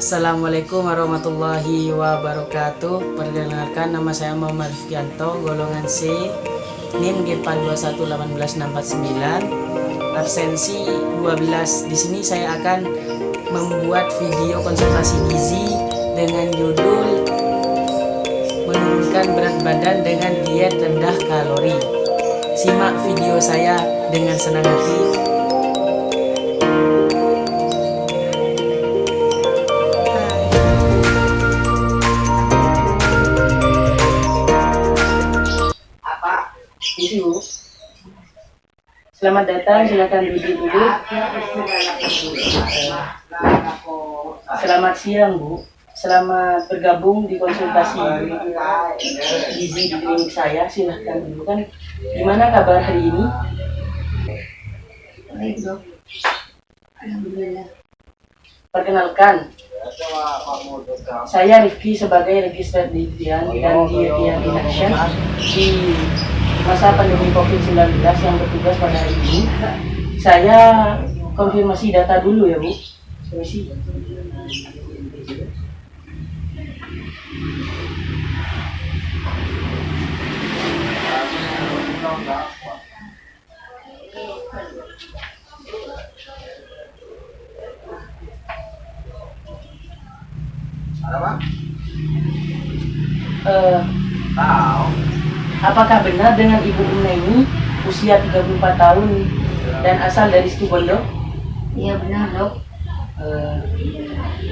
Assalamualaikum warahmatullahi wabarakatuh. Perkenalkan, nama saya Muhammad Rifkianto, golongan C, NIM G4218169, absensi 12. Di sini saya akan membuat video konsultasi gizi dengan judul menurunkan berat badan dengan diet rendah kalori. Simak video saya dengan senang hati. Ibu, selamat datang, silakan duduk dulu. Selamat siang, Bu. Selamat bergabung di konsultasi gizi di klinik saya. Silahkan dulu. Kan gimana kabar hari ini? Baik, Dok. Alhamdulillah. Perkenalkan, saya Rifki sebagai Registrarian dan Dietian in Action di masa pandemi COVID-19 yang bertugas pada hari ini. Saya konfirmasi data dulu ya, Bu. Permisi. Apakah benar dengan Ibu Una ini usia 34 tahun dan asal dari Situbondo? Iya benar, Dok.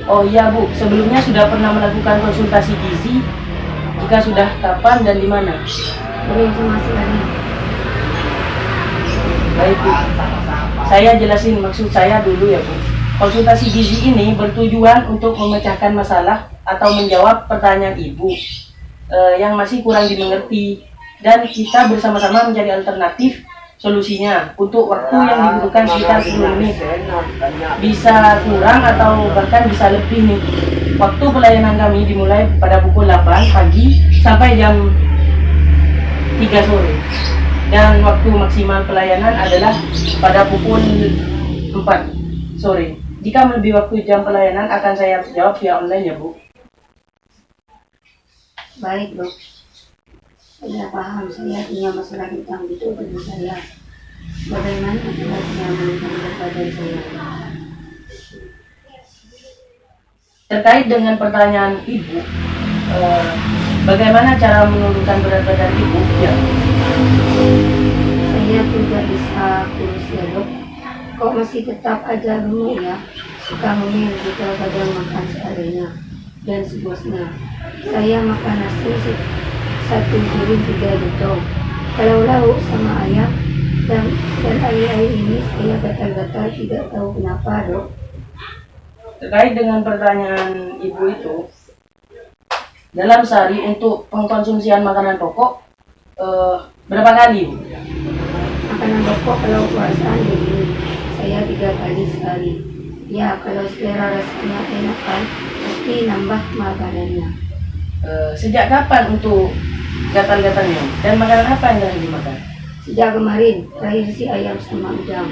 Oh iya, Bu, sebelumnya sudah pernah melakukan konsultasi gizi? Jika sudah, kapan dan di mana? Belum sama sekali. Baik, Bu. Saya jelasin maksud saya dulu ya, Bu. Konsultasi gizi ini bertujuan untuk memecahkan masalah atau menjawab pertanyaan Ibu yang masih kurang dimengerti, dan kita bersama-sama mencari alternatif solusinya untuk waktu yang dibutuhkan sekitar 10 menit. Bisa kurang atau bahkan bisa lebih nih. Waktu pelayanan kami dimulai pada pukul 8 pagi sampai jam 3 sore. Dan waktu maksimal pelayanan adalah pada pukul 4 sore. Jika melebihi waktu jam pelayanan akan saya jawab via online ya, Bu. Baik, Dok. Saya paham, saya punya masalah tentang itu bagi saya. Bagaimana akibatnya menurunkan berat badan saya? Terkait dengan pertanyaan Ibu, bagaimana cara menurunkan berat badan Ibu? Ya. Saya tidak bisa kurus ya, Dok. Kok masih tetap aja gemuk ya? Suka ngemil jika kadang makan seadanya dan sebosnya. Saya makan nasi satu piring 3 lutung. Kalau lauk sama ayam dan air ini saya gatal-gatal, tidak tahu kenapa, Dok. Terkait dengan pertanyaan Ibu itu, dalam sehari untuk pengkonsumsian makanan pokok berapa kali, Bu? Makanan pokok kalau puasaan jadi saya 3 kali sehari. Ya, kalau selera rasanya enak kan, pasti nambah makanannya. Sejak kapan untuk gatal-gatalnya? Dan makanan apa yang terakhir dimakan? Sejak kemarin, terakhir si ayam sama udang.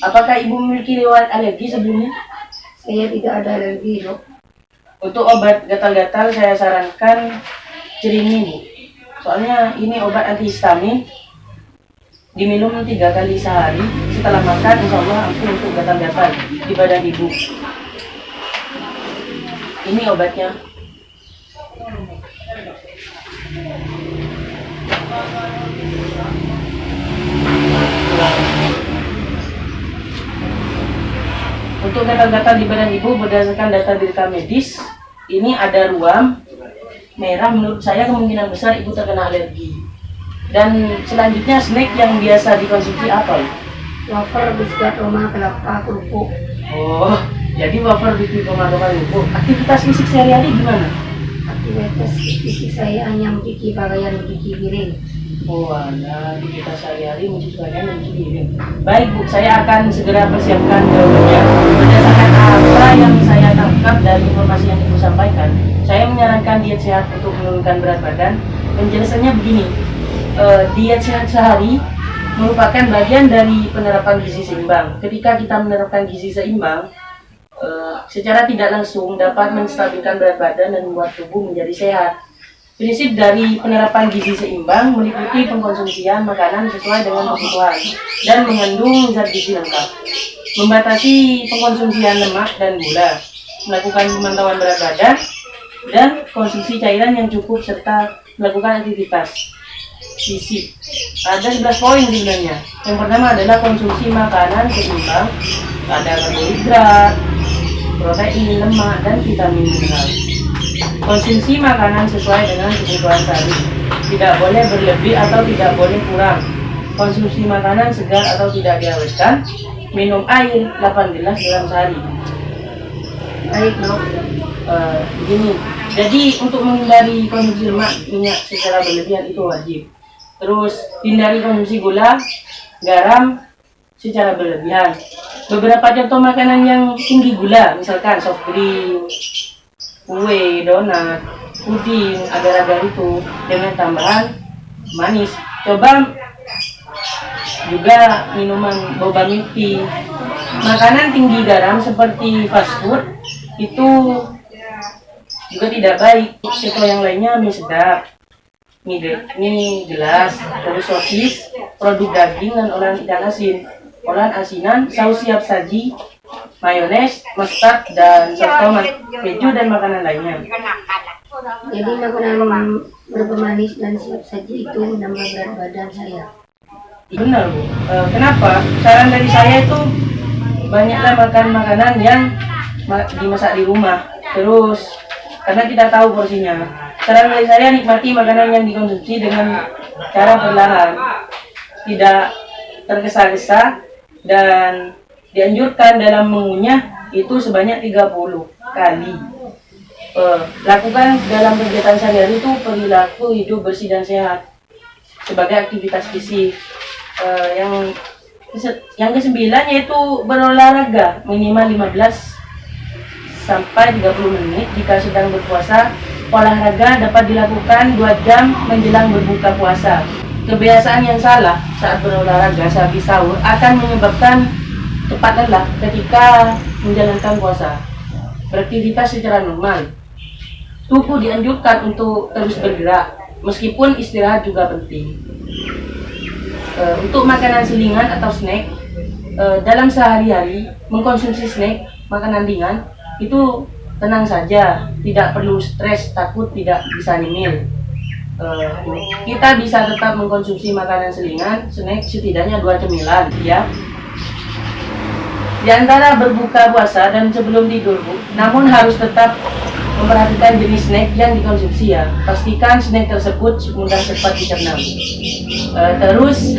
Apakah Ibu memiliki riwayat alergi sebelumnya? Saya tidak ada alergi, Dok. Untuk obat gatal-gatal saya sarankan Cerini, Bu. Soalnya ini obat antihistamin, diminum 3 kali sehari. Setelah makan, insya Allah ampuh untuk gatal-gatal di badan Ibu. Ini obatnya. Untuk gatal-gatal di badan Ibu berdasarkan data direkam medis, ini ada ruam merah. Menurut saya kemungkinan besar Ibu terkena alergi. Dan selanjutnya snack yang biasa dikonsumsi apa, Ibu? Wafer, biskuit, roma, kelapa, kerupuk. Oh, jadi wafer biskuit tomato kerupuk. Aktivitas fisik sehari-hari gimana? Aktivitas fisik saya hanya mencuci pakaian, mencuci piring. Oh, ada aktivitas sehari-hari mencuci pakaian dan mencuci piring. Baik, Bu, saya akan segera persiapkan jawabannya. Berdasarkan apa yang saya tangkap dari informasi yang Ibu sampaikan, saya menyarankan diet sehat untuk menurunkan berat badan. Penjelasannya begini, diet sehat sehari merupakan bagian dari penerapan gizi seimbang. Ketika kita menerapkan gizi seimbang, secara tidak langsung dapat menstabilkan berat badan dan membuat tubuh menjadi sehat. Prinsip dari penerapan gizi seimbang meliputi pengkonsumsian makanan sesuai dengan kebutuhan dan mengandung zat gizi lengkap, membatasi pengkonsumsian lemak dan gula, melakukan pemantauan berat badan, dan konsumsi cairan yang cukup serta melakukan aktivitas fisik. Ada 11 poin sebenarnya. Yang pertama adalah konsumsi makanan seimbang, ada karbohidrat, protein, lemak, dan vitamin mineral. Konsumsi makanan sesuai dengan kebutuhan sehari, tidak boleh berlebih atau tidak boleh kurang. Konsumsi makanan segar atau tidak diawetkan. Minum air 8 gelas dalam sehari. Baik dok, begini. Jadi untuk menghindari konsumsi lemak minyak secara berlebihan itu wajib. Terus hindari konsumsi gula, garam secara berlebihan. Beberapa contoh makanan yang tinggi gula, misalkan soft drink, kue, donat, puding, agar-agar itu dengan tambahan manis. Coba juga minuman boba milk tea. Makanan tinggi garam seperti fast food itu juga tidak baik. Contoh yang lainnya mie sedap, mie gelas, terus sosis, produk daging dan olahan ikan asin, olahan asinan, saus siap saji, mayones, mustard, dan saus tomat, keju, dan makanan lainnya. Jadi makanan berpemanis dan siap saji itu menambah berat badan saya. Benar Bu. Kenapa? Saran dari saya itu banyaklah makan makanan yang dimasak di rumah. Terus karena kita tahu porsinya. Saran dari saya nikmati makanan yang dikonsumsi dengan cara perlahan, tidak tergesa-gesa, dan dianjurkan dalam mengunyah itu sebanyak 30 kali. Lakukan dalam kegiatan sehari-hari itu perilaku hidup bersih dan sehat sebagai aktivitas fisik. Yang kesembilan yaitu berolahraga minimal 15 sampai 30 menit jika sedang berpuasa. Olahraga dapat dilakukan 2 jam menjelang berbuka puasa. Kebiasaan yang salah saat berolahraga sehabis sahur akan menyebabkan cepat lelah ketika menjalankan puasa. Beraktivitas secara normal. Tubuh dianjurkan untuk terus bergerak, meskipun istirahat juga penting. Untuk makanan selingan atau snack, dalam sehari-hari mengkonsumsi snack, makanan ringan, itu tenang saja, tidak perlu stres, takut tidak bisa nyemil. Kita bisa tetap mengkonsumsi makanan selingan, snack setidaknya 2 cemilan, ya. Di antara berbuka puasa dan sebelum tidur, Bu, namun harus tetap memperhatikan jenis snack yang dikonsumsi ya. Pastikan snack tersebut mudah cepat dicerna. Terus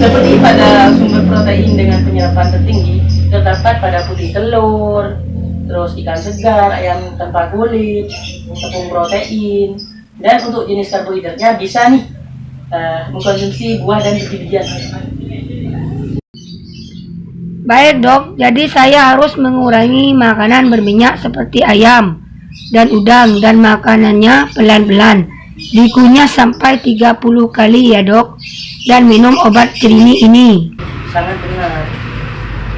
seperti pada sumber protein dengan penyerapan tertinggi terdapat pada putih telur, terus ikan segar, ayam tanpa kulit, tepung protein, dan untuk jenis karbohidratnya bisa nih mengkonsumsi buah dan biji-bijian. Baik dok, jadi saya harus mengurangi makanan berminyak seperti ayam dan udang dan makanannya pelan-pelan. Dikunyah sampai 30 kali ya dok, dan minum obat cerini ini. Sangat benar.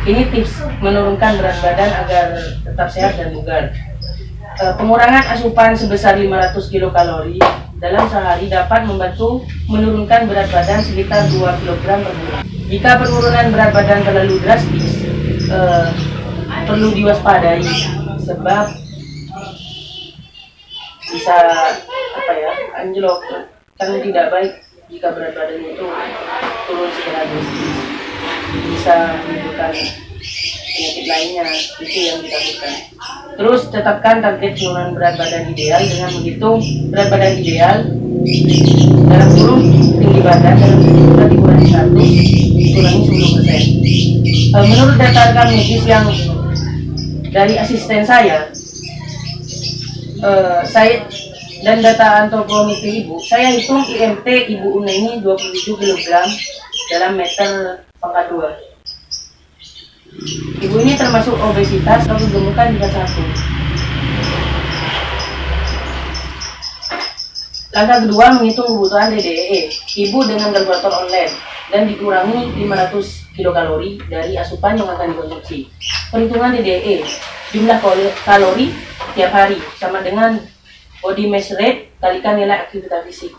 Ini tips menurunkan berat badan agar tetap sehat dan bugar. Pengurangan asupan sebesar 500 kilokalori dalam sehari dapat membantu menurunkan berat badan sekitar 2 kg per bulan. Jika penurunan berat badan terlalu drastis, perlu diwaspadai sebab bisa anjlok, kan tidak baik jika berat badan itu turun secara drastis, bisa menimbulkan penyakit lainnya, itu yang ditakutkan. Terus tetapkan target penurunan berat badan ideal dengan menghitung berat badan ideal dalam kurung tinggi badan dalam bulan dikurangi 100 dikurangi 10%. Menurut data rekam medis yang dari asisten saya dan data antropometri ibu, saya hitung IMT ibu Una ini 27 kg dalam meter pangkat 2. Ibu ini termasuk obesitas atau kegemukan tingkat 1. Langkah kedua, menghitung kebutuhan DDE ibu dengan kalkulator online. dan dikurangi 500 kilokalori dari asupan yang akan dikonsumsi. Perhitungan DDE, jumlah kalori tiap hari sama dengan body mass rate kalikan nilai aktivitas fisik.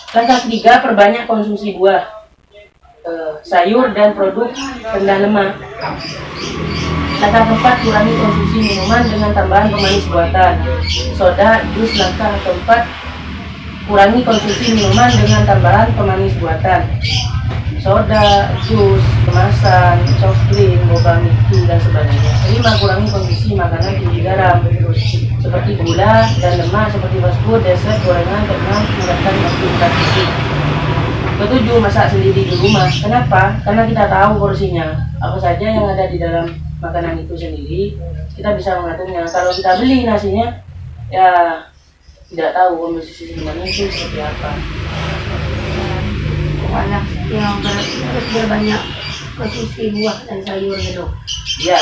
Langkah ketiga, perbanyak konsumsi buah, sayur dan produk rendah lemak. Langkah keempat, kurangi konsumsi minuman dengan tambahan pemanis buatan, soda, jus. Langkah keempat, kurangi konsumsi minuman dengan tambahan pemanis buatan, soda, jus, kemasan, soft drink, boba, miki, dan sebagainya. 5. Kurangi konsumsi makanan tinggi garam seperti gula dan lemak seperti fast food, dessert, gorengan. 6. Meningkatkan aktivitas fisik. 7. Masak sendiri di rumah. Kenapa? Karena kita tahu porsinya, apa saja yang ada di dalam makanan itu sendiri, kita bisa mengaturnya. Kalau kita beli nasinya, ya tidak tahu komposisi sebenarnya itu seperti apa. Anak yang harus berbanyak konsumsi buah dan sayur ya dok. Ya,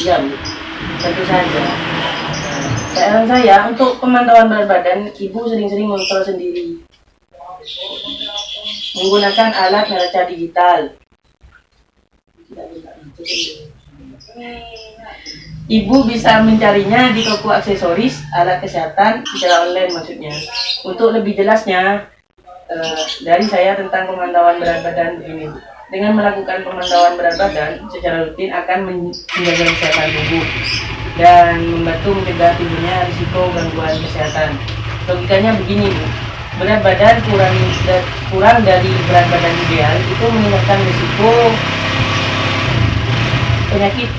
iya Bu. Tentu saja. Saran saya untuk pemantauan berat badan, ibu sering-sering monitor sendiri menggunakan alat neraca digital. Ibu bisa mencarinya di toko aksesoris alat kesehatan secara online maksudnya. Untuk lebih jelasnya, dari saya tentang pemantauan berat badan begini. Dengan melakukan pemantauan berat badan secara rutin akan menjaga kesehatan tubuh dan membantu mencegah timbulnya risiko gangguan kesehatan. Logikanya begini Bu, berat badan kurang dari berat badan ideal itu meningkatkan risiko penyakit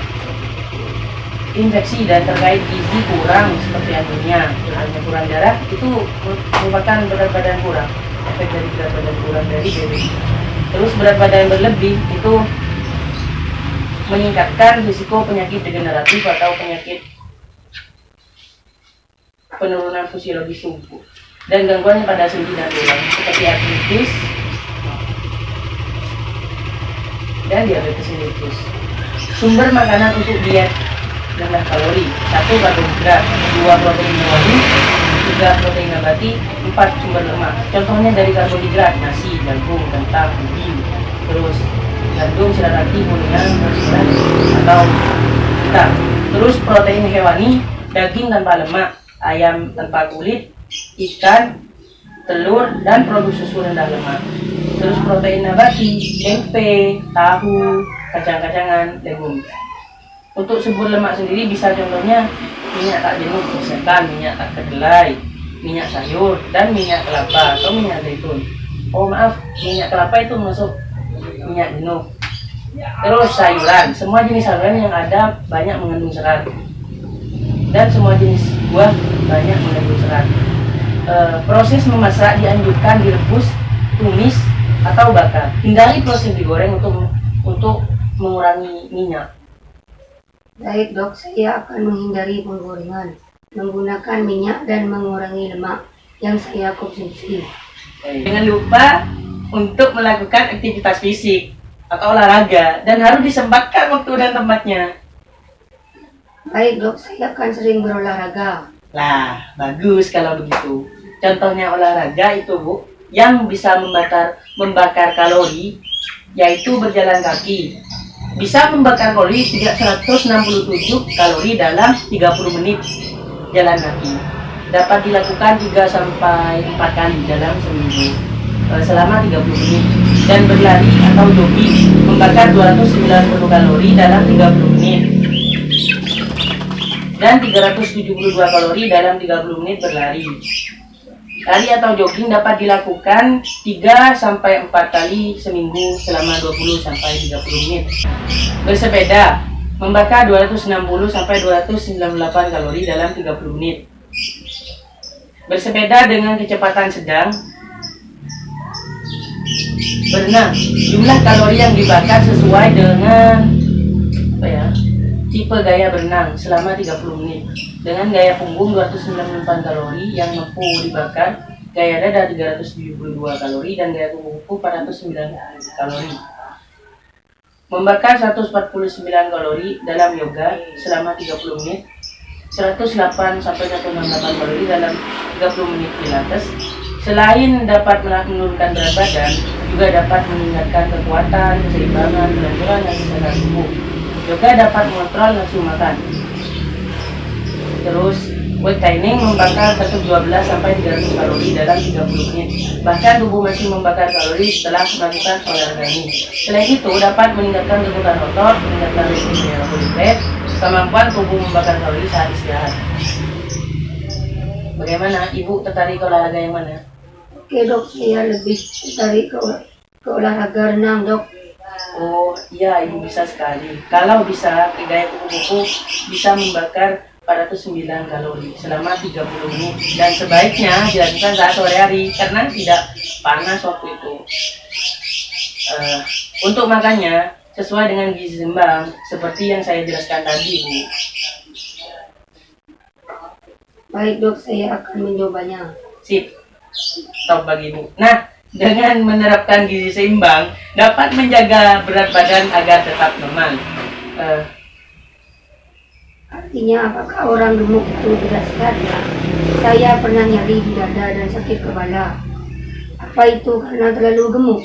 infeksi dan terkait gizi kurang seperti anemia, kurang darah itu merupakan berat badan kurang, efek dari berat badan kurang dari BBI. Terus berat badan berlebih itu meningkatkan risiko penyakit degeneratif atau penyakit penurunan fisiologis tubuh dan gangguan pada sendi dan tulang seperti artritis dan diabetes mellitus. Sumber makanan untuk diet rendah kalori: 1. Karbohidrat, 2. Protein hewani, 3. protein nabati, 4. Sumber lemak. Contohnya dari karbohidrat: nasi, jagung, kentang, ubi, terus gandum, ragi, kuningan, nasiran, atau hitam. Terus protein hewani: daging tanpa lemak, ayam tanpa kulit, ikan, telur, dan produk susu rendah lemak. Terus protein nabati: tempe, tahu, kacang-kacangan, legum. Untuk sumber lemak sendiri bisa contohnya minyak tak jenuh, misalkan minyak tak kedelai, minyak sayur, dan minyak kelapa atau minyak zaitun. Oh maaf, minyak kelapa itu masuk minyak jenuh. Terus sayuran, semua jenis sayuran yang ada banyak mengandung serat, dan semua jenis buah banyak mengandung serat. Proses memasak dianjurkan direbus, tumis, atau bakar. Hindari proses digoreng untuk mengurangi minyak. Baik dok, saya akan menghindari penggorengan, menggunakan minyak dan mengurangi lemak yang saya konsumsi. Jangan lupa untuk melakukan aktivitas fisik atau olahraga dan harus disempatkan waktu dan tempatnya. Baik dok, saya akan sering berolahraga. Lah, bagus kalau begitu. Contohnya olahraga itu Bu, yang bisa membakar kalori, yaitu berjalan kaki. Bisa membakar kalori 167 kalori dalam 30 menit jalan kaki. Dapat dilakukan 3-4 kali dalam seminggu selama 30 menit. Dan berlari atau jogging membakar 290 kalori dalam 30 menit. Dan 372 kalori dalam 30 menit berlari. Lari atau jogging dapat dilakukan 3-4 kali seminggu selama 20-30 menit. Bersepeda membakar 260-298 kalori dalam 30 menit. Bersepeda dengan kecepatan sedang. Berenang, jumlah kalori yang dibakar sesuai dengan tipe gaya berenang selama 30 menit. Dengan gaya punggung 298 kalori yang mampu dibakar, gaya dada 372 kalori, dan gaya kuku 409 kalori. Membakar 149 kalori dalam yoga selama 30 menit, 108-168 kalori dalam 30 menit pilates, Selain dapat menurunkan berat badan, juga dapat meningkatkan kekuatan, keseimbangan, kelenturan, dan kesehatan tubuh. Juga dapat mengontrol nafsu makan. Terus, weight training membakar 112-300 kalori dalam 30 menit. Bahkan tubuh masih membakar kalori setelah melakukan olahraga ini. Selain itu, dapat meningkatkan kebutuhan otot, meningkatkan resiko karbohidrat, kemampuan tubuh membakar kalori saat istirahat. Bagaimana? Ibu tertarik ke olahraga yang mana? Oke dok, saya lebih tertarik ke olahraga renang dok. Oh iya, ibu bisa sekali. Kalau bisa, gaya kupu-kupu bisa membakar 409 kalori selama 30 menit. Dan sebaiknya dilakukan saat sore hari karena tidak panas waktu itu. Untuk makannya sesuai dengan gizi seimbang seperti yang saya jelaskan tadi, Bu. Baik dok, saya akan mencobanya. Sip, top bagimu. Nah, dengan menerapkan gizi seimbang dapat menjaga berat badan agar tetap normal. Artinya apakah orang gemuk itu tidak sehat ya? Saya pernah nyeri di dada dan sakit kepala. Apa itu karena terlalu gemuk?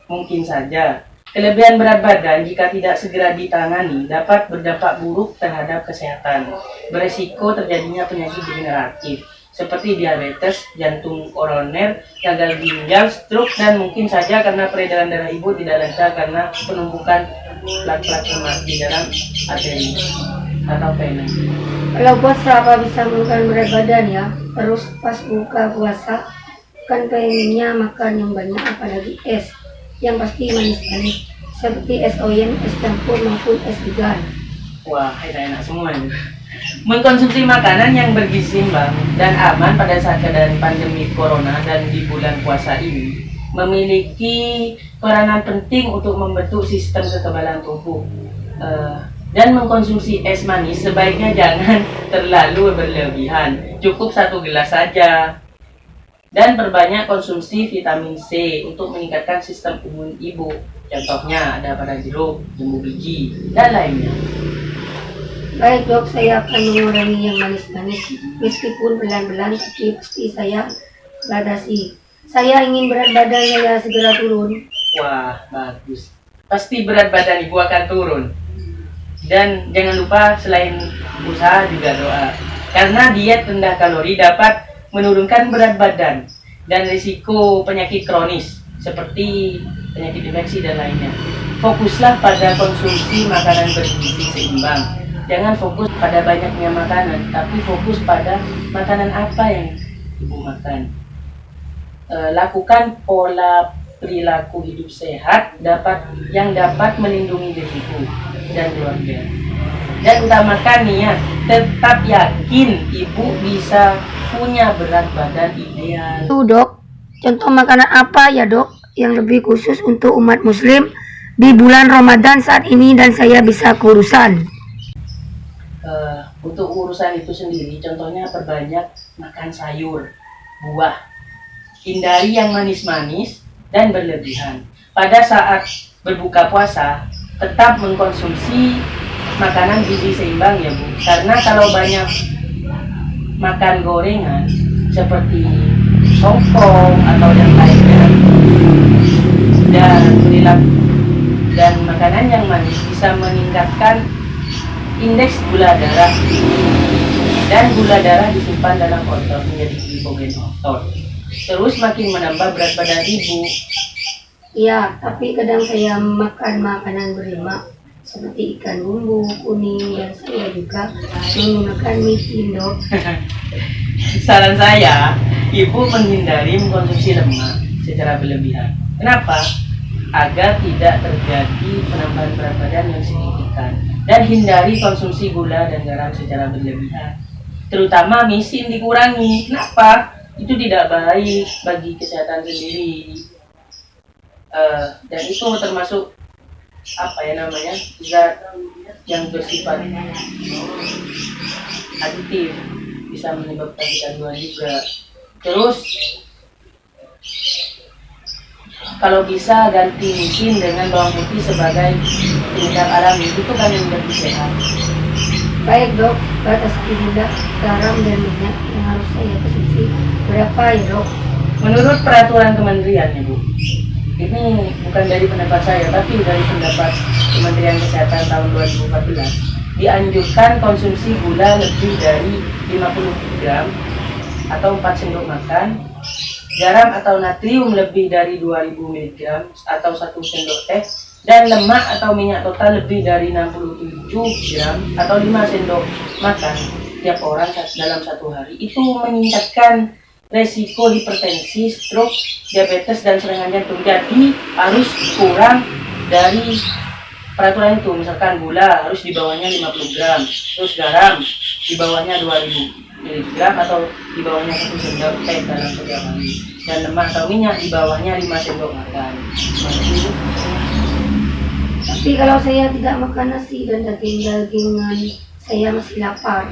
Mungkin saja. Kelebihan berat badan jika tidak segera ditangani dapat berdampak buruk terhadap kesehatan. Beresiko terjadinya penyakit degeneratif seperti diabetes, jantung koroner, gagal ginjal, stroke, dan mungkin saja karena peredaran darah ibu tidak lancar karena penumpukan plak-plak lemak di dalam arteri atau vena. Kalau puasa apa bisa menurunkan berat badan ya? Terus pas buka puasa kan pengennya makan yang banyak, apalagi es yang pasti manis-manis seperti es oyen, es campur maupun es degan. Wah, enak-enak semua ini. Mengkonsumsi makanan yang bergizi seimbang dan aman pada saat keadaan pandemi corona dan di bulan puasa ini memiliki peranan penting untuk membentuk sistem kekebalan tubuh. Dan mengkonsumsi es manis sebaiknya jangan terlalu berlebihan, cukup 1 gelas saja. Dan perbanyak konsumsi vitamin C untuk meningkatkan sistem imun ibu. Contohnya ada pada jeruk, jambu biji, dan lainnya. Baik dok, saya akan mengurangi yang manis-manis meskipun pelan-pelan, tapi pasti saya batasi. Saya ingin berat badannya ya segera turun. Wah, bagus. Pasti berat badan ibu akan turun. Dan jangan lupa selain usaha juga doa. Karena diet rendah kalori dapat menurunkan berat badan dan risiko penyakit kronis seperti penyakit infeksi dan lainnya. Fokuslah pada konsumsi makanan bergizi seimbang. Jangan fokus pada banyaknya makanan, tapi fokus pada makanan apa yang ibu makan. Lakukan pola perilaku hidup sehat yang dapat melindungi dirimu dan keluarga. Dan utamakan niat, tetap yakin ibu bisa punya berat badan ideal. Tuh dok, contoh makanan apa ya dok yang lebih khusus untuk umat muslim di bulan Ramadan saat ini dan saya bisa kurusan? Untuk urusan itu sendiri, contohnya perbanyak makan sayur, buah. Hindari yang manis-manis dan berlebihan. Pada saat berbuka puasa, tetap mengkonsumsi makanan gizi seimbang ya Bu. Karena kalau banyak makan gorengan seperti songkong atau yang lainnya dan makanan yang manis bisa meningkatkan indeks gula darah, dan gula darah disimpan dalam otot menjadi glikogen otot. Terus makin menambah berat badan ibu. Iya, tapi kadang saya makan makanan berlemak seperti ikan bumbu kuning dan saya juga menggunakan micin dok. Saran saya, ibu menghindari mengkonsumsi lemak secara berlebihan. Kenapa? Agar tidak terjadi penambahan berat badan yang signifikan. Dan hindari konsumsi gula dan garam secara berlebihan. Terutama micin dikurangi. Kenapa? Itu tidak baik bagi kesehatan sendiri. Dan itu termasuk zat yang bersifat aditif, bisa menyebabkan kecanduan juga. Terus kalau bisa ganti micin dengan bawang putih sebagai penyedap alami, itu kan yang lebih sehat. Baik dok, batasi gula, garam dan minyak yang harus harus saya konsumsi berapa ya dok? Menurut peraturan kementerian Ibu, ini bukan dari pendapat saya tapi dari pendapat Kementerian Kesehatan tahun 2014, dianjurkan konsumsi gula lebih dari 50 gram atau 4 sendok makan, garam atau natrium lebih dari 2000 mg atau 1 sendok teh, dan lemak atau minyak total lebih dari 67 gram atau 5 sendok makan tiap orang dalam satu hari. Itu meningkatkan resiko hipertensi, stroke, diabetes, dan serangan jantung. Jadi harus kurang dari peraturan itu. Misalkan gula harus di bawahnya 50 gram, terus garam di bawahnya 2000 mg atau di bawahnya 1 sendok teh dalam setiap hari, dan lemak atau minyak di bawahnya 5 sendok makan. Tapi kalau saya tidak makan nasi dan daging-dagingan, saya masih lapar.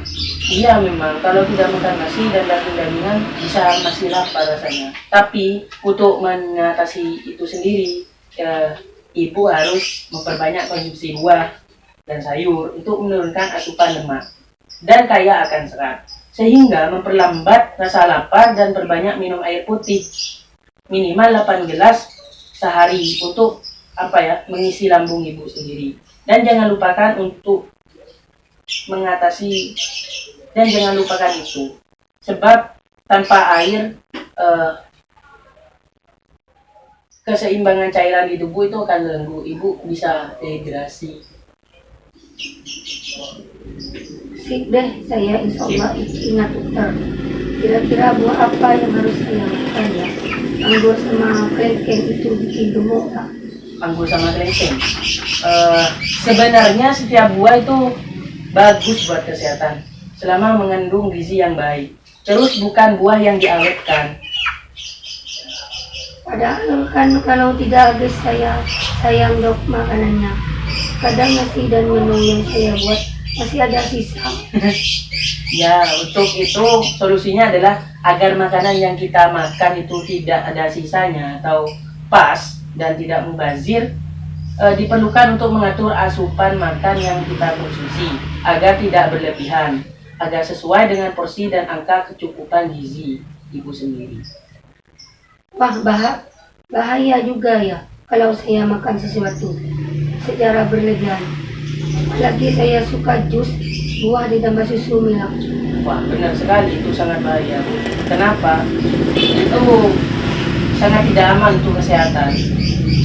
Iya, memang kalau tidak makan nasi dan daging-dagingan bisa masih lapar rasanya. Tapi untuk mengatasi itu sendiri, ibu harus memperbanyak konsumsi buah dan sayur untuk menurunkan asupan lemak dan kaya akan serat, sehingga memperlambat rasa lapar, dan perbanyak minum air putih minimal 8 gelas sehari untuk mengisi lambung ibu sendiri. Dan jangan lupakan itu, sebab tanpa air keseimbangan cairan di tubuh itu akan terganggu, ibu bisa dehidrasi. Sip deh, saya insya Allah ingat dokter. Kira-kira buah apa yang harus saya makan ya? Anggur sama kelengkeng itu bikin gemuk tak? Anggur sama kelengkeng. Sebenarnya setiap buah itu bagus buat kesehatan selama mengandung gizi yang baik. Terus bukan buah yang diawetkan. Padahal kan kalau tidak habis saya sayang dok makanannya. Kadang nasi dan menu yang saya buat masih ada sisa. Ya, untuk itu solusinya adalah agar makanan yang kita makan itu tidak ada sisanya atau pas dan tidak mubazir, diperlukan untuk mengatur asupan makan yang kita konsumsi agar tidak berlebihan, agar sesuai dengan porsi dan angka kecukupan gizi ibu sendiri. Wah, bahaya juga ya kalau saya makan sesuatu secara berlebihan. Apalagi saya suka jus buah ditambah susu milk. Wah, benar sekali, itu sangat bahaya. Kenapa? Itu sangat tidak aman untuk kesehatan.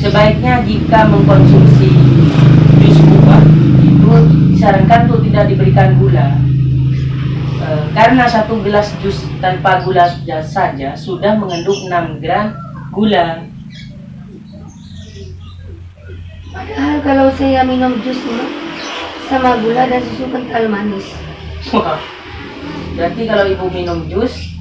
Sebaiknya jika mengkonsumsi jus buah itu disarankan untuk tidak diberikan gula, karena 1 gelas jus tanpa gula saja sudah mengandung 6 gram gula. Padahal kalau saya minum jus sama gula dan susu kental manis. Wah, berarti kalau ibu minum jus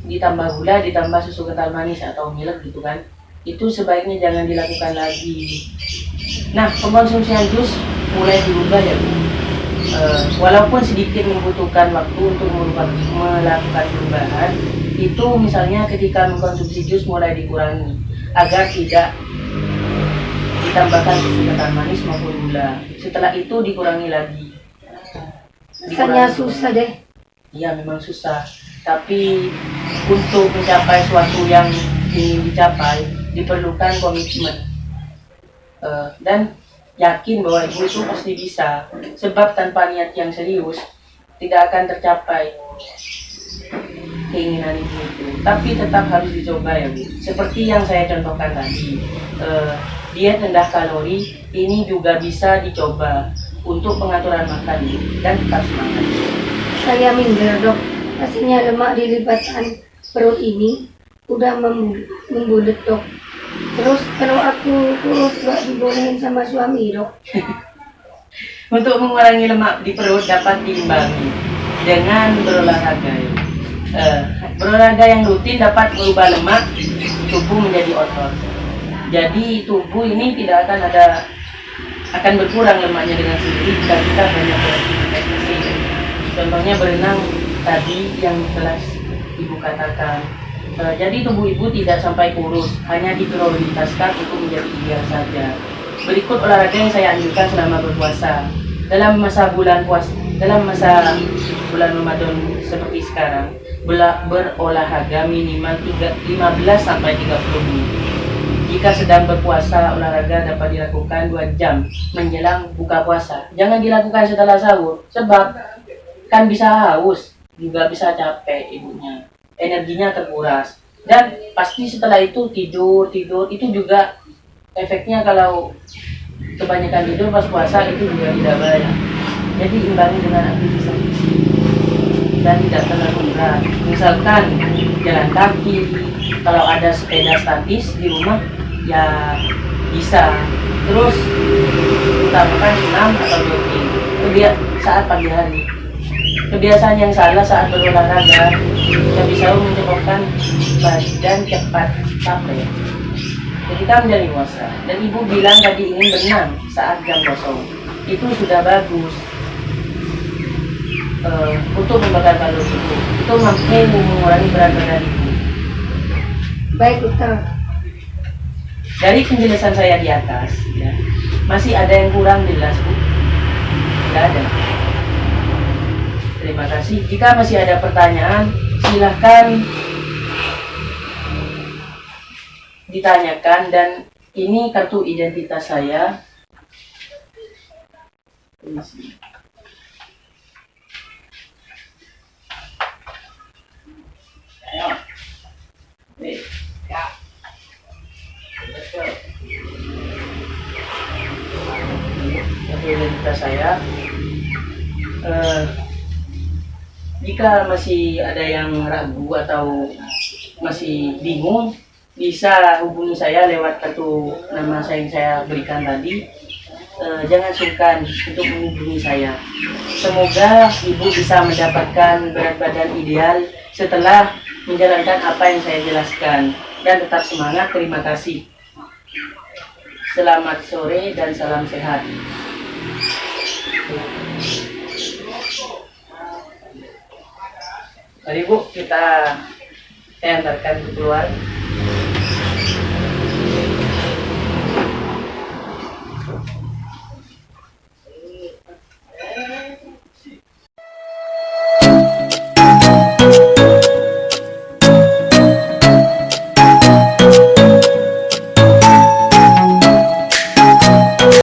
ditambah gula ditambah susu kental manis atau milk gitu kan, itu sebaiknya jangan dilakukan lagi. Nah, pengkonsumsian jus mulai dirubah ya Bu. Walaupun sedikit membutuhkan waktu untuk melakukan perubahan, itu misalnya ketika mengkonsumsi jus mulai dikurangi agar tidak ditambahkan susu kental manis maupun gula. Setelah itu dikurangi lagi. Rasanya susah deh. Iya, memang susah. Tapi untuk mencapai suatu yang ingin dicapai diperlukan komitmen, dan yakin bahwa ibu itu pasti bisa. Sebab tanpa niat yang serius tidak akan tercapai keinginan ibu itu. Tapi tetap harus dicoba ya Bu. Seperti yang saya contohkan tadi, diet rendah kalori ini juga bisa dicoba untuk pengaturan makan dan tetap semangat. Saya minder dok, rasanya lemak di lipatan perut ini udah membulet dok. Terus kalau aku kurus gak dibolehin sama suami dok. Untuk mengurangi lemak di perut dapat diimbangi dengan berolahraga. Berolahraga yang rutin dapat merubah lemak tubuh menjadi otot. Jadi tubuh ini tidak akan berkurang lemaknya dengan sendiri jika kita banyak beraktivitas fisik. Contohnya berenang tadi yang telah ibu katakan. Jadi tubuh ibu tidak sampai kurus, hanya diprioritaskan untuk menjadi ideal saja. Berikut olahraga yang saya anjurkan selama berpuasa. Dalam masa bulan Ramadan seperti sekarang, berolahraga minimal 15 sampai 30 menit. Jika sedang berpuasa, olahraga dapat dilakukan 2 jam menjelang buka puasa. Jangan dilakukan setelah sahur, sebab kan bisa haus, juga bisa capek ibunya. Energinya terkuras. Dan pasti setelah itu tidur itu juga efeknya kalau kebanyakan tidur pas puasa itu juga tidak baik. Jadi imbangi dengan aktivitas fisik dan tidak terlalu berat. Misalkan jalan kaki, kalau ada sepeda statis di rumah ya bisa. Terus utamakan senam atau jogging saat pagi hari. Kebiasaan yang salah saat berolahraga bisa menyebabkan badan cepat capek ketika menjadi dewasa. Dan ibu bilang tadi ingin berenang saat jam kosong, itu sudah bagus untuk membakar kalori ibu. Itu mampu mengurangi berat badan ibu. Baik dokter. Dari penjelasan saya di atas, ya, masih ada yang kurang jelas bu? Tidak ada. Terima kasih. Jika masih ada pertanyaan, silahkan ditanyakan. Dan ini kartu identitas saya. Kartu identitas saya. Jika masih ada yang ragu atau masih bingung, bisa hubungi saya lewat kartu nama saya yang saya berikan tadi. Jangan sungkan untuk menghubungi saya. Semoga ibu bisa mendapatkan berat badan ideal setelah menjalankan apa yang saya jelaskan. Dan tetap semangat. Terima kasih. Selamat sore dan salam sehat. Mari bu, saya antarkan keluar.